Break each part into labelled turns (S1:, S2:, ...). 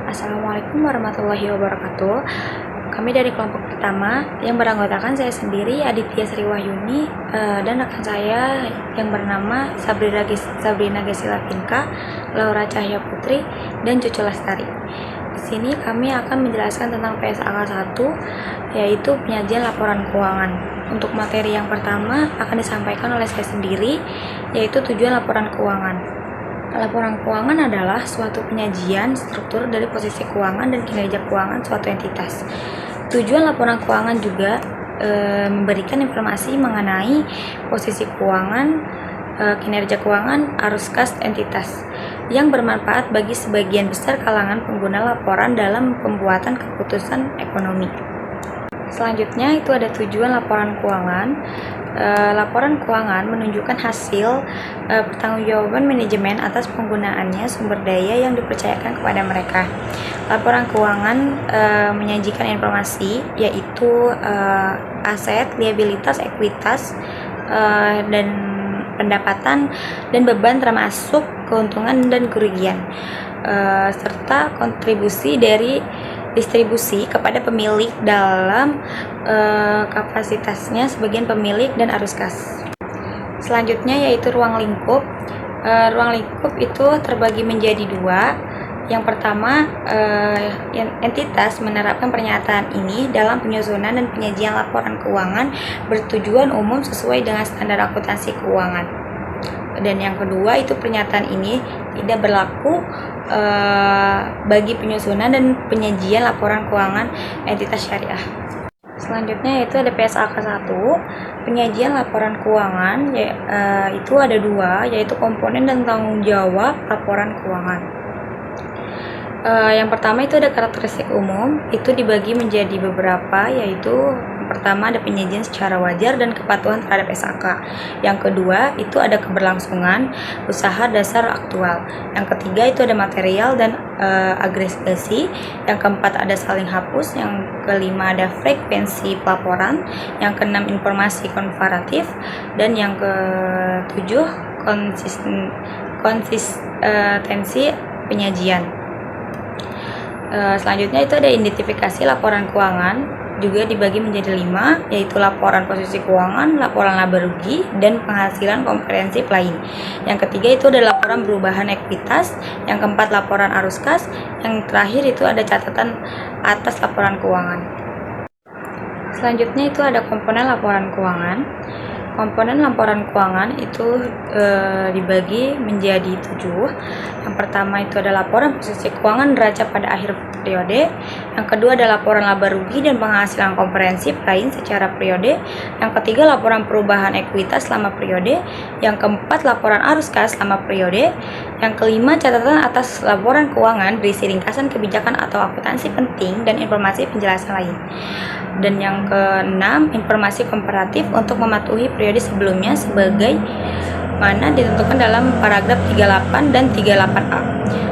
S1: Assalamualaikum warahmatullahi wabarakatuh. Kami dari kelompok pertama yang beranggotakan saya sendiri, Aditya Sri Wahyuni, dan rekan saya yang bernama Sabrina Gesila Pinka, Laura Cahya Putri, dan Cucu Lestari. Di sini kami akan menjelaskan tentang PSAK 1, yaitu penyajian laporan keuangan. Untuk materi yang pertama akan disampaikan oleh saya sendiri, yaitu tujuan laporan keuangan. Laporan keuangan adalah suatu penyajian struktur dari posisi keuangan dan kinerja keuangan suatu entitas. Tujuan laporan keuangan juga memberikan informasi mengenai posisi keuangan, kinerja keuangan, arus kas entitas yang bermanfaat bagi sebagian besar kalangan pengguna laporan dalam pembuatan keputusan ekonomi. Selanjutnya itu ada tujuan laporan keuangan. Laporan keuangan menunjukkan hasil pertanggungjawaban manajemen atas penggunaannya sumber daya yang dipercayakan kepada mereka. Laporan keuangan menyajikan informasi yaitu aset, liabilitas, ekuitas, dan pendapatan dan beban termasuk keuntungan dan kerugian, serta kontribusi dari distribusi kepada pemilik dalam kapasitasnya sebagai pemilik dan arus kas. Selanjutnya yaitu ruang lingkup. Ruang lingkup itu terbagi menjadi dua. Yang pertama, entitas menerapkan pernyataan ini dalam penyusunan dan penyajian laporan keuangan bertujuan umum sesuai dengan standar akuntansi keuangan. Dan yang kedua itu pernyataan ini tidak berlaku bagi penyusunan dan penyajian laporan keuangan entitas syariah. Selanjutnya yaitu ada PSAK 1, penyajian laporan keuangan, itu ada dua, yaitu komponen dan tanggung jawab laporan keuangan. Yang pertama itu ada karakteristik umum, itu dibagi menjadi beberapa, yaitu pertama ada penyajian secara wajar dan kepatuhan terhadap SAK. Yang kedua itu ada keberlangsungan usaha dasar aktual. Yang ketiga itu ada material dan agregasi. Yang keempat ada saling hapus. Yang kelima ada frekuensi pelaporan. Yang keenam informasi komparatif. Dan yang ketujuh konsistensi penyajian. Selanjutnya itu ada identifikasi laporan keuangan, juga dibagi menjadi 5, yaitu laporan posisi keuangan, laporan laba rugi, dan penghasilan komprehensif lain. Yang ketiga itu ada laporan perubahan ekuitas, yang keempat laporan arus kas, yang terakhir itu ada catatan atas laporan keuangan. Selanjutnya itu ada komponen laporan keuangan. Komponen laporan keuangan itu dibagi menjadi 7. Yang pertama itu ada laporan posisi keuangan neraca pada akhir periode. Yang kedua ada laporan laba rugi dan penghasilan komprehensif lain secara periode. Yang ketiga laporan perubahan ekuitas selama periode. Yang keempat laporan arus kas selama periode. Yang kelima catatan atas laporan keuangan berisi ringkasan kebijakan atau akuntansi penting dan informasi penjelasan lain. Dan yang keenam informasi komparatif untuk mematuhi periode sebelumnya sebagai mana ditentukan dalam paragraf 38 dan 38A.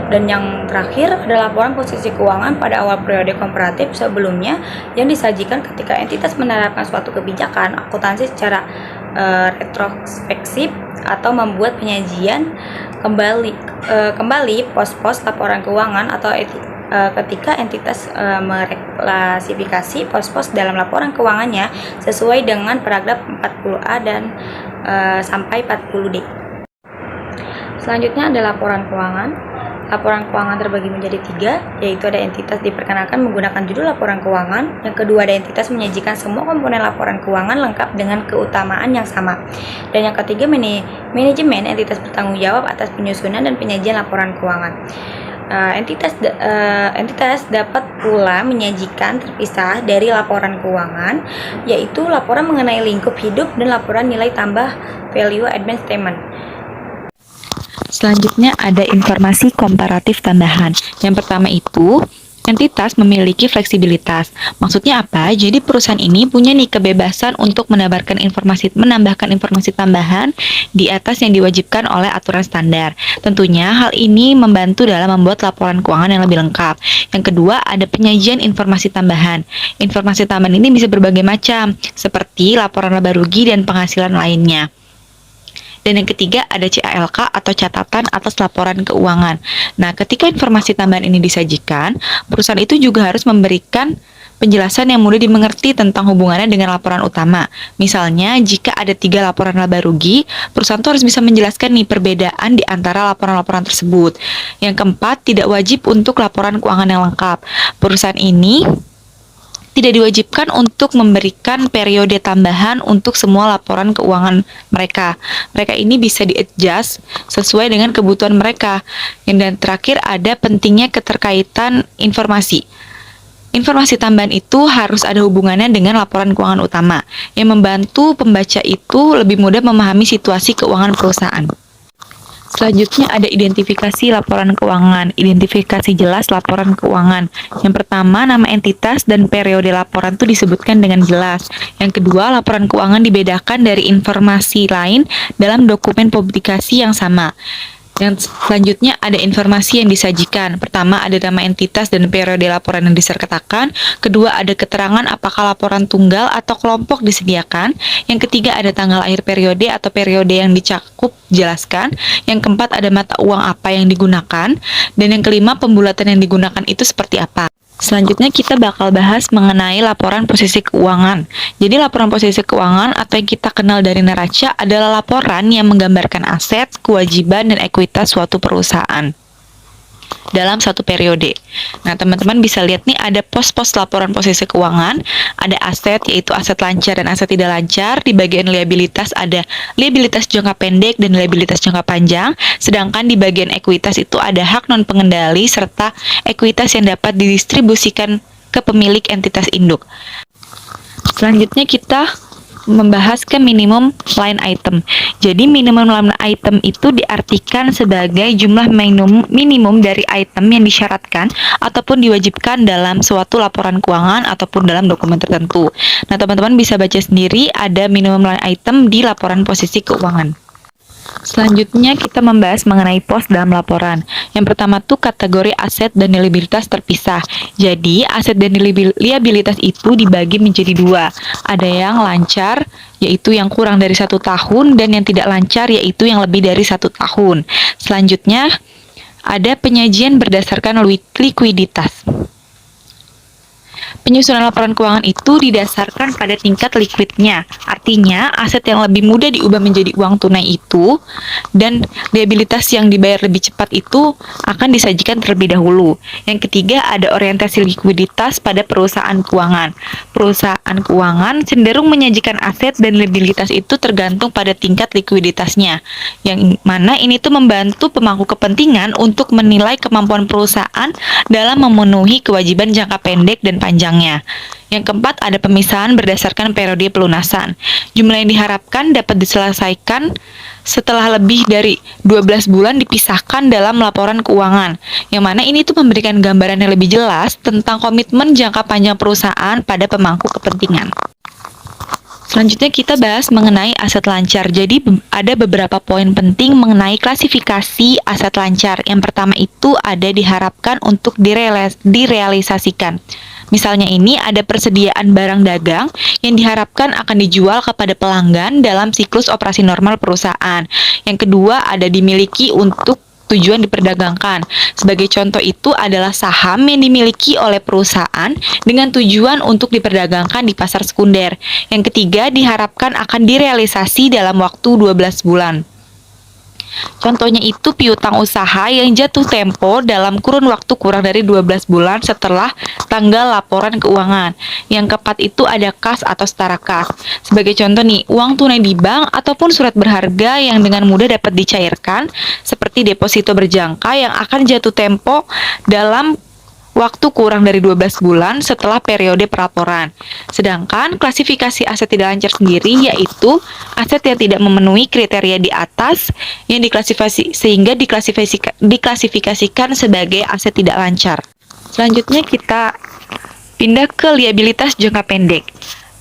S1: Dan yang terakhir ada laporan posisi keuangan pada awal periode komparatif sebelumnya yang disajikan ketika entitas menerapkan suatu kebijakan akuntansi secara retrospektif atau membuat penyajian kembali pos-pos laporan keuangan atau ketika entitas mereklasifikasi pos-pos dalam laporan keuangannya sesuai dengan paragraf 40A dan sampai 40D. Selanjutnya ada laporan keuangan. Laporan keuangan terbagi menjadi 3, yaitu ada entitas diperkenalkan menggunakan judul laporan keuangan. Yang kedua ada entitas menyajikan semua komponen laporan keuangan lengkap dengan keutamaan yang sama. Dan yang ketiga manajemen entitas bertanggung jawab atas penyusunan dan penyajian laporan keuangan. Entitas dapat pula menyajikan terpisah dari laporan keuangan, yaitu laporan mengenai lingkup hidup dan laporan nilai tambah value added statement.
S2: Selanjutnya ada informasi komparatif tambahan. Yang pertama itu entitas memiliki fleksibilitas. Maksudnya apa? Jadi perusahaan ini punya nih kebebasan untuk menambahkan informasi tambahan di atas yang diwajibkan oleh aturan standar. Tentunya hal ini membantu dalam membuat laporan keuangan yang lebih lengkap. Yang kedua, ada penyajian informasi tambahan. Informasi tambahan ini bisa berbagai macam, seperti laporan laba rugi dan penghasilan lainnya. Dan yang ketiga ada CALK atau catatan atas laporan keuangan. Nah, ketika informasi tambahan ini disajikan, perusahaan itu juga harus memberikan penjelasan yang mudah dimengerti tentang hubungannya dengan laporan utama. Misalnya, jika ada 3 laporan laba rugi, perusahaan itu harus bisa menjelaskan nih perbedaan di antara laporan-laporan tersebut. Yang keempat, tidak wajib untuk laporan keuangan yang lengkap. Perusahaan ini tidak diwajibkan untuk memberikan periode tambahan untuk semua laporan keuangan mereka. Mereka ini bisa di-adjust sesuai dengan kebutuhan mereka. Dan terakhir ada pentingnya keterkaitan informasi. Informasi tambahan itu harus ada hubungannya dengan laporan keuangan utama, yang membantu pembaca itu lebih mudah memahami situasi keuangan perusahaan. Selanjutnya ada identifikasi laporan keuangan. Identifikasi jelas laporan keuangan. Yang pertama, nama entitas dan periode laporan itu disebutkan dengan jelas. Yang kedua, laporan keuangan dibedakan dari informasi lain dalam dokumen publikasi yang sama. Yang selanjutnya ada informasi yang disajikan. Pertama, ada nama entitas dan periode laporan yang disertakan. Kedua, ada keterangan apakah laporan tunggal atau kelompok disediakan. Yang ketiga, ada tanggal akhir periode atau periode yang dicakup jelaskan. Yang keempat, ada mata uang apa yang digunakan. Dan yang kelima, pembulatan yang digunakan itu seperti apa. Selanjutnya kita bakal bahas mengenai laporan posisi keuangan. Jadi laporan posisi keuangan atau yang kita kenal dari neraca adalah laporan yang menggambarkan aset, kewajiban, dan ekuitas suatu perusahaan dalam satu periode. Nah, teman-teman bisa lihat nih ada pos-pos laporan posisi keuangan, ada aset yaitu aset lancar dan aset tidak lancar. Di bagian liabilitas ada liabilitas jangka pendek dan liabilitas jangka panjang, sedangkan di bagian ekuitas itu ada hak non pengendali serta ekuitas yang dapat didistribusikan ke pemilik entitas induk. Selanjutnya kita membahas ke minimum line item. Jadi minimum line item itu diartikan sebagai jumlah minimum dari item yang disyaratkan ataupun diwajibkan dalam suatu laporan keuangan ataupun dalam dokumen tertentu. Nah, teman-teman bisa baca sendiri ada minimum line item di laporan posisi keuangan. Selanjutnya kita membahas mengenai pos dalam laporan. Yang pertama tuh kategori aset dan liabilitas terpisah. Jadi aset dan liabilitas itu dibagi menjadi 2. Ada yang lancar, yaitu yang kurang dari 1 tahun, dan yang tidak lancar, yaitu yang lebih dari 1 tahun. Selanjutnya ada penyajian berdasarkan likuiditas. Penyusunan laporan keuangan itu didasarkan pada tingkat likuidnya. Artinya, aset yang lebih mudah diubah menjadi uang tunai itu dan liabilitas yang dibayar lebih cepat itu akan disajikan terlebih dahulu. Yang ketiga, ada orientasi likuiditas pada perusahaan keuangan. Perusahaan keuangan cenderung menyajikan aset dan liabilitas itu tergantung pada tingkat likuiditasnya. Yang mana ini tuh membantu pemangku kepentingan untuk menilai kemampuan perusahaan dalam memenuhi kewajiban jangka pendek dan panjang. Yang keempat, ada pemisahan berdasarkan periode pelunasan. Jumlah yang diharapkan dapat diselesaikan setelah lebih dari 12 bulan dipisahkan dalam laporan keuangan. Yang mana ini tuh memberikan gambaran yang lebih jelas tentang komitmen jangka panjang perusahaan pada pemangku kepentingan. Selanjutnya kita bahas mengenai aset lancar. Jadi ada beberapa poin penting mengenai klasifikasi aset lancar. Yang pertama itu ada diharapkan untuk direalisasikan. Misalnya ini ada persediaan barang dagang yang diharapkan akan dijual kepada pelanggan dalam siklus operasi normal perusahaan. Yang kedua ada dimiliki untuk tujuan diperdagangkan. Sebagai contoh itu adalah saham yang dimiliki oleh perusahaan dengan tujuan untuk diperdagangkan di pasar sekunder. Yang ketiga diharapkan akan direalisasi dalam waktu 12 bulan. Contohnya itu piutang usaha yang jatuh tempo dalam kurun waktu kurang dari 12 bulan setelah tanggal laporan keuangan. Yang keempat itu ada kas atau setara kas. Sebagai contoh nih, uang tunai di bank ataupun surat berharga yang dengan mudah dapat dicairkan seperti deposito berjangka yang akan jatuh tempo dalam waktu kurang dari 12 bulan setelah periode pelaporan. Sedangkan klasifikasi aset tidak lancar sendiri yaitu aset yang tidak memenuhi kriteria di atas yang diklasifikasikan sebagai aset tidak lancar. Selanjutnya kita pindah ke liabilitas jangka pendek.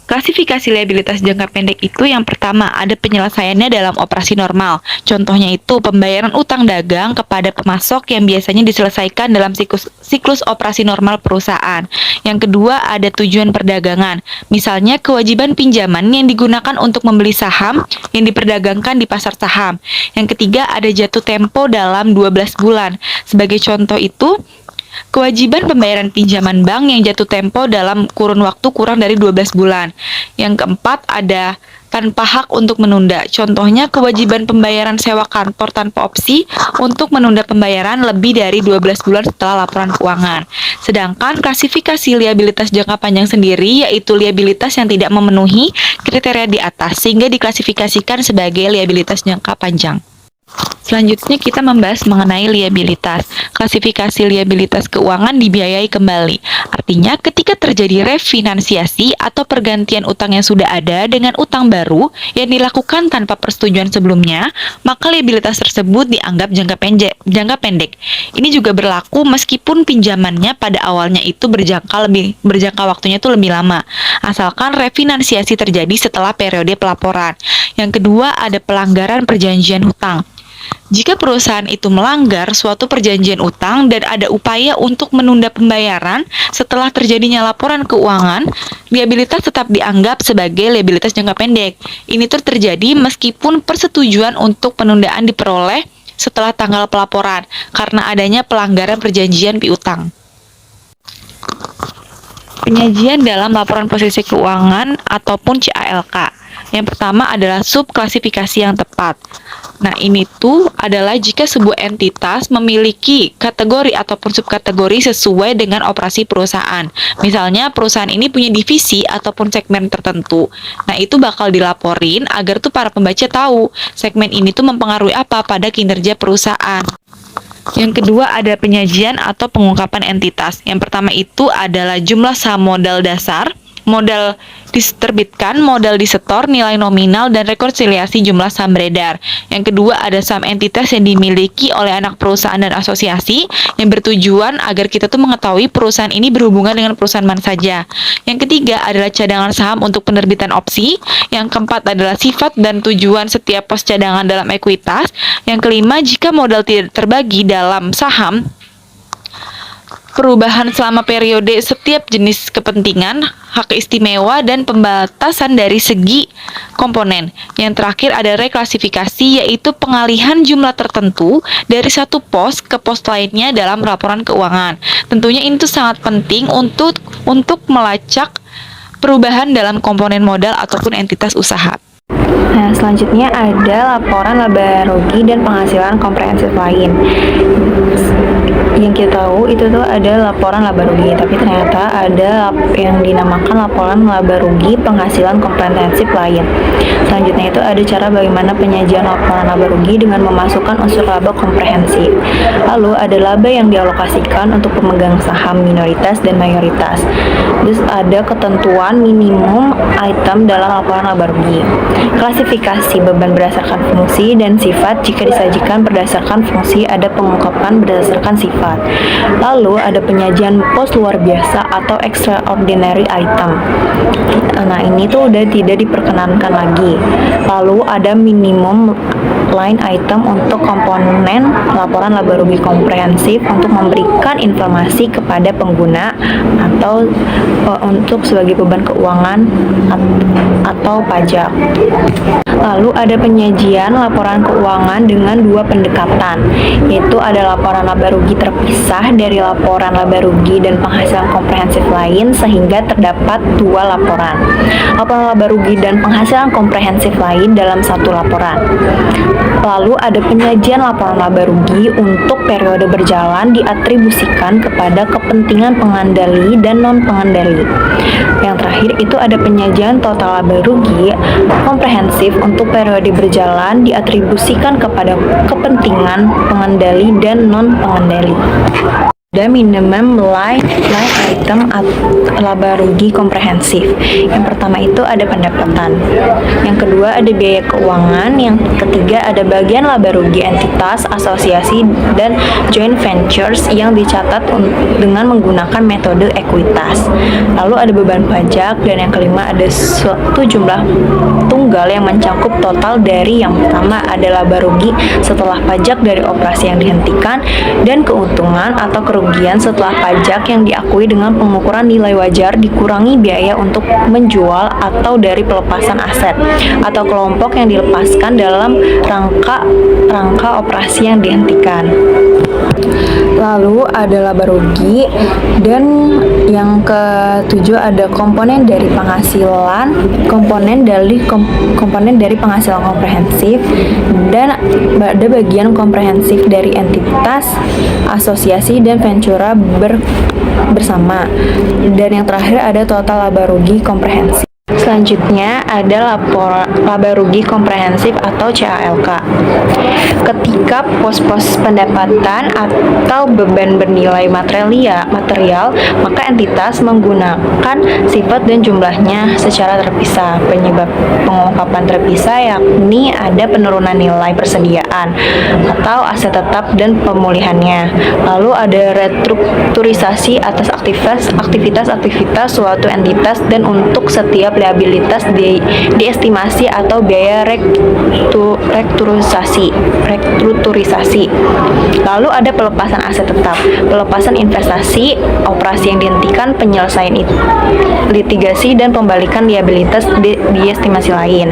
S2: Klasifikasi liabilitas jangka pendek itu yang pertama ada penyelesaiannya dalam operasi normal. Contohnya itu pembayaran utang dagang kepada pemasok yang biasanya diselesaikan dalam siklus operasi normal perusahaan. Yang kedua ada tujuan perdagangan. Misalnya kewajiban pinjaman yang digunakan untuk membeli saham yang diperdagangkan di pasar saham. Yang ketiga ada jatuh tempo dalam 12 bulan. Sebagai contoh itu kewajiban pembayaran pinjaman bank yang jatuh tempo dalam kurun waktu kurang dari 12 bulan. Yang keempat ada tanpa hak untuk menunda. Contohnya kewajiban pembayaran sewa kantor tanpa opsi untuk menunda pembayaran lebih dari 12 bulan setelah laporan keuangan. Sedangkan klasifikasi liabilitas jangka panjang sendiri yaitu liabilitas yang tidak memenuhi kriteria di atas sehingga diklasifikasikan sebagai liabilitas jangka panjang. Selanjutnya kita membahas mengenai liabilitas. Klasifikasi liabilitas keuangan dibiayai kembali. Artinya ketika terjadi refinansiasi atau pergantian utang yang sudah ada dengan utang baru yang dilakukan tanpa persetujuan sebelumnya, maka liabilitas tersebut dianggap jangka pendek. Ini juga berlaku meskipun pinjamannya pada awalnya itu berjangka waktunya itu lebih lama, asalkan refinansiasi terjadi setelah periode pelaporan. Yang kedua ada pelanggaran perjanjian hutang. Jika perusahaan itu melanggar suatu perjanjian utang dan ada upaya untuk menunda pembayaran setelah terjadinya laporan keuangan, liabilitas tetap dianggap sebagai liabilitas jangka pendek. Ini terjadi meskipun persetujuan untuk penundaan diperoleh setelah tanggal pelaporan karena adanya pelanggaran perjanjian piutang. Penyajian dalam laporan posisi keuangan ataupun CALK. Yang pertama adalah subklasifikasi yang tepat. Nah, ini tuh adalah jika sebuah entitas memiliki kategori ataupun subkategori sesuai dengan operasi perusahaan. Misalnya, perusahaan ini punya divisi ataupun segmen tertentu. Nah, itu bakal dilaporin agar tuh para pembaca tahu segmen ini tuh mempengaruhi apa pada kinerja perusahaan. Yang kedua ada penyajian atau pengungkapan entitas. Yang pertama itu adalah jumlah saham modal dasar, modal diterbitkan, modal disetor, nilai nominal, dan rekonsiliasi jumlah saham beredar. Yang kedua ada saham entitas yang dimiliki oleh anak perusahaan dan asosiasi yang bertujuan agar kita tuh mengetahui perusahaan ini berhubungan dengan perusahaan mana saja. Yang ketiga adalah cadangan saham untuk penerbitan opsi. Yang keempat adalah sifat dan tujuan setiap pos cadangan dalam ekuitas. Yang kelima, jika modal tidak terbagi dalam saham, perubahan selama periode setiap jenis kepentingan, hak istimewa, dan pembatasan dari segi komponen. Yang terakhir ada reklasifikasi, yaitu pengalihan jumlah tertentu dari satu pos ke pos lainnya dalam laporan keuangan. Tentunya itu sangat penting untuk melacak perubahan dalam komponen modal ataupun entitas usaha.
S1: Nah, selanjutnya ada laporan laba rugi dan penghasilan komprehensif lain. Yang kita tahu itu tuh ada laporan laba rugi, tapi ternyata ada yang dinamakan laporan laba rugi penghasilan komprehensif lain. Selanjutnya itu ada cara bagaimana penyajian laporan laba rugi dengan memasukkan unsur laba komprehensif. Lalu ada laba yang dialokasikan untuk pemegang saham minoritas dan mayoritas. Terus ada ketentuan minimum item dalam laporan laba rugi. Klasifikasi beban berdasarkan fungsi dan sifat. Jika disajikan berdasarkan fungsi, ada pengungkapan berdasarkan sifat. Lalu ada penyajian pos luar biasa atau extraordinary item. Nah, ini tuh udah tidak diperkenankan lagi. Lalu ada minimum line item untuk komponen laporan laba rugi komprehensif untuk memberikan informasi kepada pengguna atau untuk sebagai beban keuangan atau pajak. Lalu ada penyajian laporan keuangan dengan dua pendekatan, yaitu ada laporan laba rugi terpisah dari laporan laba rugi dan penghasilan komprehensif lain sehingga terdapat dua laporan. Laporan laba rugi dan penghasilan komprehensif lain dalam satu laporan. Lalu ada penyajian laporan laba rugi untuk periode berjalan diatribusikan kepada kepentingan pengendali dan non-pengendali. Yang terakhir itu ada penyajian total laba rugi komprehensif untuk periode berjalan diatribusikan kepada kepentingan pengendali dan non-pengendali. Ada minimum line item atau laba rugi komprehensif. Yang pertama itu ada pendapatan. Yang kedua ada biaya keuangan. Yang ketiga ada bagian laba rugi entitas, asosiasi, dan joint ventures yang dicatat dengan menggunakan metode ekuitas. Lalu ada beban pajak, dan yang kelima ada suatu jumlah tunggal yang mencakup total dari yang pertama ada laba rugi setelah pajak dari operasi yang dihentikan dan keuntungan atau kerugian setelah pajak yang diakui dengan pengukuran nilai wajar dikurangi biaya untuk menjual atau dari pelepasan aset atau kelompok yang dilepaskan dalam rangka operasi yang dihentikan. Lalu ada laba rugi, dan yang ketujuh ada komponen dari penghasilan, komponen dari penghasilan komprehensif, dan ada bagian komprehensif dari entitas, asosiasi, dan ventura bersama. Dan yang terakhir ada total laba rugi komprehensif. Selanjutnya ada laba rugi komprehensif atau CALK. Ketika pos-pos pendapatan atau beban bernilai material, maka entitas menggunakan sifat dan jumlahnya secara terpisah. Penyebab pengungkapan terpisah yakni ada penurunan nilai persediaan atau aset tetap dan pemulihannya. Lalu ada restrukturisasi atas aktivitas suatu entitas dan untuk setiap liabilitas diestimasi atau biaya restrukturisasi. Lalu ada pelepasan aset tetap, pelepasan investasi, operasi yang dihentikan, penyelesaian litigasi, dan pembalikan liabilitas diestimasi lain.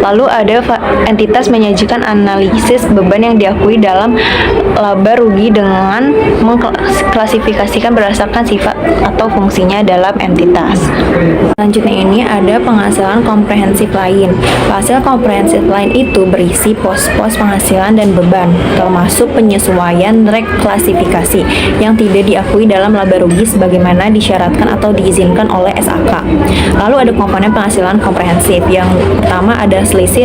S1: Lalu ada entitas menyajikan analisis beban yang diakui dalam laba rugi dengan mengklasifikasikan berdasarkan sifat atau fungsinya dalam entitas. Selanjutnya ini ada penghasilan komprehensif lain. Penghasilan komprehensif lain itu berisi pos-pos penghasilan dan beban, termasuk penyesuaian reklasifikasi yang tidak diakui dalam laba rugi sebagaimana disyaratkan atau diizinkan oleh SAK. Lalu ada komponen penghasilan komprehensif. Yang pertama ada selisih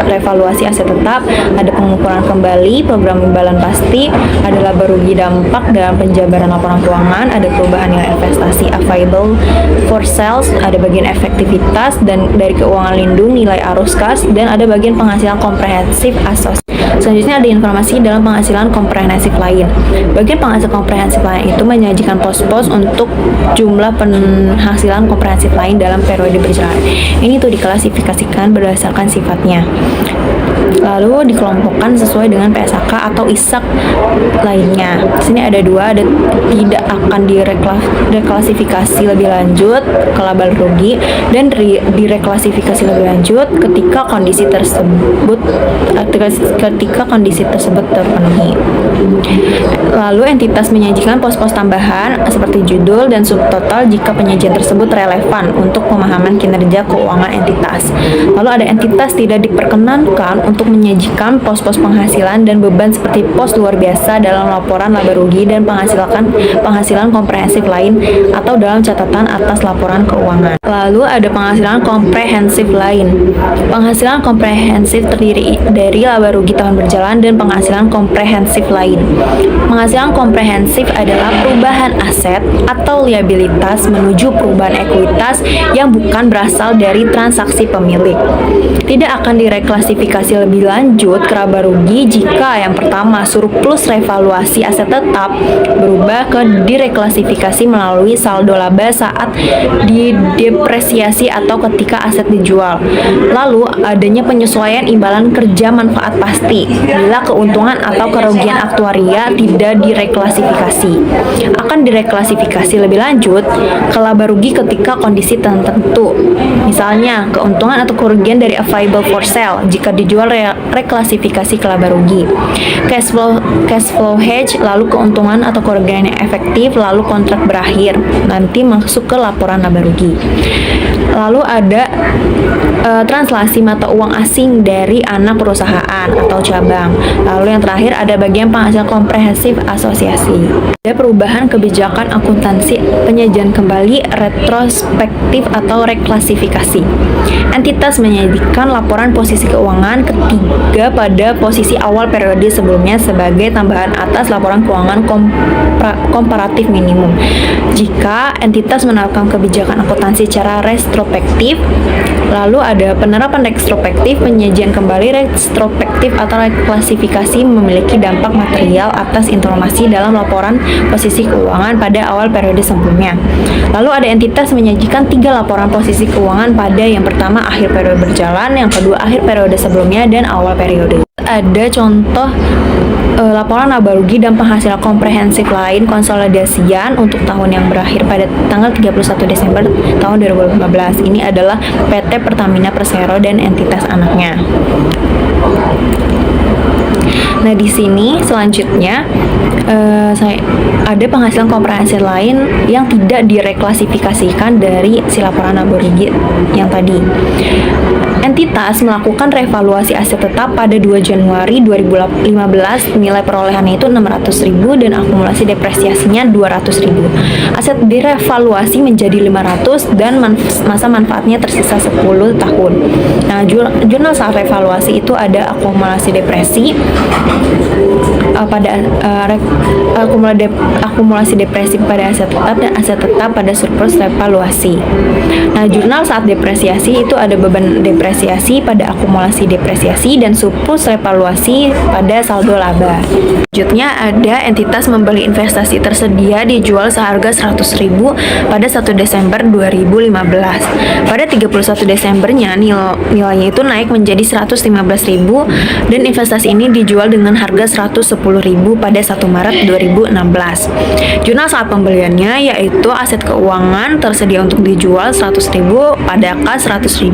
S1: revaluasi aset tetap, ada pengukuran kembali, program imbalan pasti, ada laba rugi dampak dalam penjabaran laporan keuangan, ada perubahan nilai investasi available for sales, ada bagian efektivitas dan dari keuangan lindung, nilai arus kas, dan ada bagian penghasilan komprehensif asosiasi. Selanjutnya ada informasi dalam penghasilan komprehensif lain. Bagian penghasilan komprehensif lain itu menyajikan pos-pos untuk jumlah penghasilan komprehensif lain dalam periode berjalan. Ini tuh diklasifikasikan berdasarkan sifatnya. Lalu dikelompokkan sesuai dengan PSAK atau ISAK lainnya. Di sini ada dua, ada tidak akan direklasifikasi lebih lanjut ke laba rugi dan direklasifikasi lebih lanjut ketika kondisi tersebut terpenuhi. Lalu entitas menyajikan pos-pos tambahan seperti judul dan subtotal jika penyajian tersebut relevan untuk pemahaman kinerja keuangan entitas. Lalu ada entitas tidak diperkenankan untuk menyajikan pos-pos penghasilan dan beban seperti pos luar biasa dalam laporan laba rugi dan penghasilan komprehensif lain atau dalam catatan atas laporan keuangan. Lalu ada penghasilan komprehensif lain. Penghasilan komprehensif terdiri dari laba rugi tahun berjalan dan penghasilan komprehensif lain. Penghasilan komprehensif adalah perubahan aset atau liabilitas menuju perubahan ekuitas yang bukan berasal dari transaksi pemilik. Tidak akan direklasifikasi lebih lanjut ke laba rugi jika yang pertama surplus revaluasi aset tetap berubah ke direklasifikasi melalui saldo laba saat didepresiasi atau ketika aset dijual. Lalu adanya penyesuaian imbalan kerja manfaat pasti bila keuntungan atau kerugian aktuaria tidak direklasifikasi. Akan direklasifikasi lebih lanjut ke laba rugi ketika kondisi tertentu. Misalnya keuntungan atau kerugian dari available for sale jika dijual reklasifikasi ke laba rugi. Cash flow hedge, lalu keuntungan atau kerugian yang efektif, lalu kontrak berakhir, nanti masuk ke laporan laba rugi. Lalu ada translasi mata uang asing dari anak perusahaan atau atau cabang. Lalu yang terakhir ada bagian penghasilan komprehensif asosiasi. Ada perubahan kebijakan akuntansi, penyajian kembali, retrospektif atau reklasifikasi. Entitas menyajikan laporan posisi keuangan ketiga pada posisi awal periode sebelumnya sebagai tambahan atas laporan keuangan komparatif minimum. Jika entitas menerapkan kebijakan akuntansi secara retrospektif, lalu ada penerapan retrospektif, penyajian kembali retrospektif atau reklasifikasi memiliki dampak material atas informasi dalam laporan posisi keuangan pada awal periode sebelumnya. Lalu ada entitas menyajikan 3 laporan posisi keuangan pada yang pertama akhir periode berjalan, yang kedua akhir periode sebelumnya, dan awal periode. Ada contoh laporan laba rugi dan penghasilan komprehensif lain konsolidasian untuk tahun yang berakhir pada tanggal 31 Desember tahun 2015. Ini adalah PT Pertamina Persero dan entitas anaknya. Nah, di sini selanjutnya ada penghasilan komprehensif lain yang tidak direklasifikasikan dari si laporan laba rugi yang tadi. Entitas melakukan revaluasi aset tetap pada 2 Januari 2015, nilai perolehannya itu 600.000 dan akumulasi depresiasinya 200.000. Aset direvaluasi menjadi 500 dan masa manfaatnya tersisa 10 tahun. Nah, jurnal saat revaluasi itu ada akumulasi depresi pada akumulasi depresi pada aset tetap dan aset tetap pada surplus revaluasi. Nah, jurnal saat depresiasi itu ada beban depresiasi pada akumulasi depresiasi dan surplus revaluasi pada saldo laba. Selanjutnya ada entitas membeli investasi tersedia dijual seharga 100.000 pada 1 Desember 2015. Pada 31 Desembernya nilainya itu naik menjadi 115.000 dan investasi ini dijual dengan harga 110.000 pada 1 Maret 2016. Jurnal saat pembeliannya yaitu aset keuangan tersedia untuk dijual 100.000 pada kas 100.000.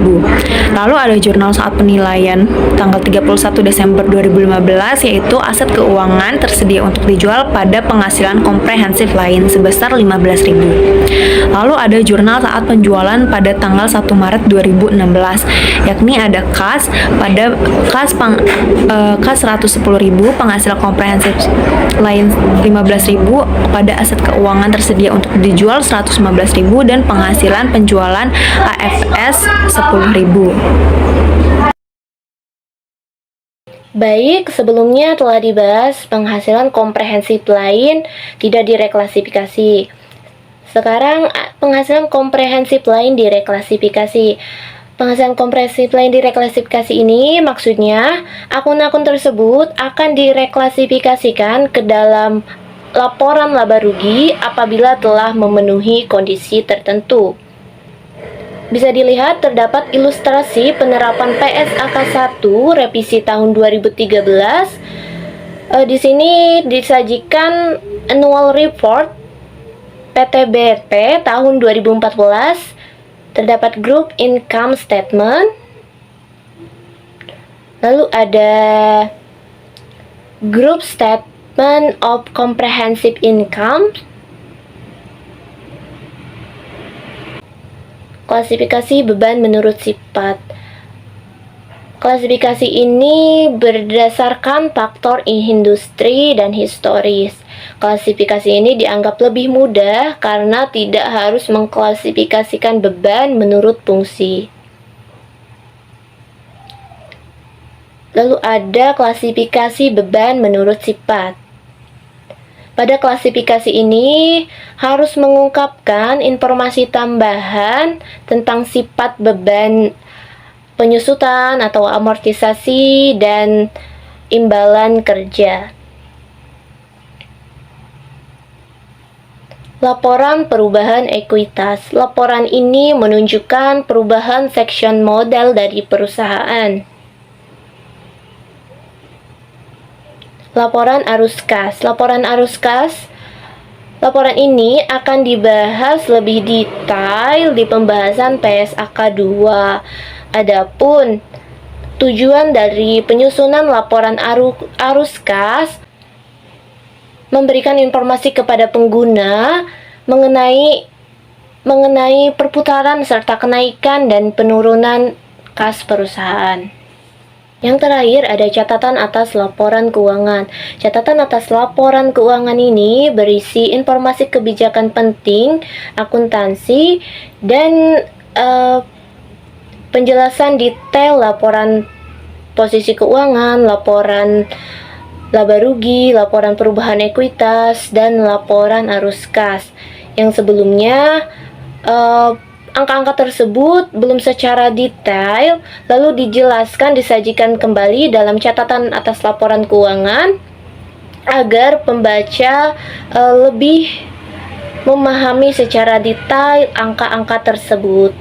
S1: Lalu ada jurnal saat penilaian tanggal 31 Desember 2015 yaitu aset keuangan tersedia untuk dijual pada penghasilan komprehensif lain sebesar 15.000. Lalu ada jurnal saat penjualan pada tanggal 1 Maret 2016 yakni ada kas pada kas 110.000, penghasilan komprehensif lain 15.000 pada aset keuangan tersedia untuk dijual 115.000 dan penghasilan penjualan AFS 10.000.
S3: Baik, sebelumnya telah dibahas penghasilan komprehensif lain tidak direklasifikasi. Sekarang penghasilan komprehensif lain direklasifikasi. Penghasilan komprehensif lain direklasifikasi ini maksudnya akun-akun tersebut akan direklasifikasikan ke dalam laporan laba rugi apabila telah memenuhi kondisi tertentu. Bisa dilihat terdapat ilustrasi penerapan PSAK 1 revisi tahun 2013. Di sini disajikan annual report PTBP tahun 2014. Terdapat group income statement. Lalu ada group statement of comprehensive income. Klasifikasi beban menurut sifat. Klasifikasi ini berdasarkan faktor industri dan historis. Klasifikasi ini dianggap lebih mudah karena tidak harus mengklasifikasikan beban menurut fungsi. Lalu ada klasifikasi beban menurut sifat. Pada klasifikasi ini harus mengungkapkan informasi tambahan tentang sifat beban penyusutan atau amortisasi dan imbalan kerja. Laporan perubahan ekuitas. Laporan ini menunjukkan perubahan section modal dari perusahaan. Laporan arus kas. Laporan arus kas. Laporan ini akan dibahas lebih detail di pembahasan PSAK 2. Adapun tujuan dari penyusunan laporan arus kas memberikan informasi kepada pengguna mengenai perputaran serta kenaikan dan penurunan kas perusahaan. Yang terakhir ada catatan atas laporan keuangan. Catatan atas laporan keuangan ini berisi informasi kebijakan penting, akuntansi, dan penjelasan detail laporan posisi keuangan, laporan laba rugi, laporan perubahan ekuitas, dan laporan arus kas. Yang sebelumnya angka-angka tersebut belum secara detail, lalu disajikan kembali dalam catatan atas laporan keuangan agar pembaca lebih memahami secara detail angka-angka tersebut.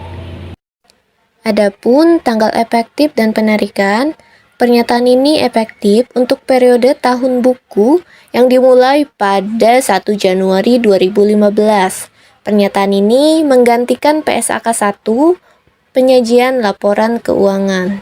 S3: Adapun tanggal efektif dan penarikan, pernyataan ini efektif untuk periode tahun buku yang dimulai pada 1 Januari 2015. Pernyataan ini menggantikan PSAK 1, penyajian laporan keuangan.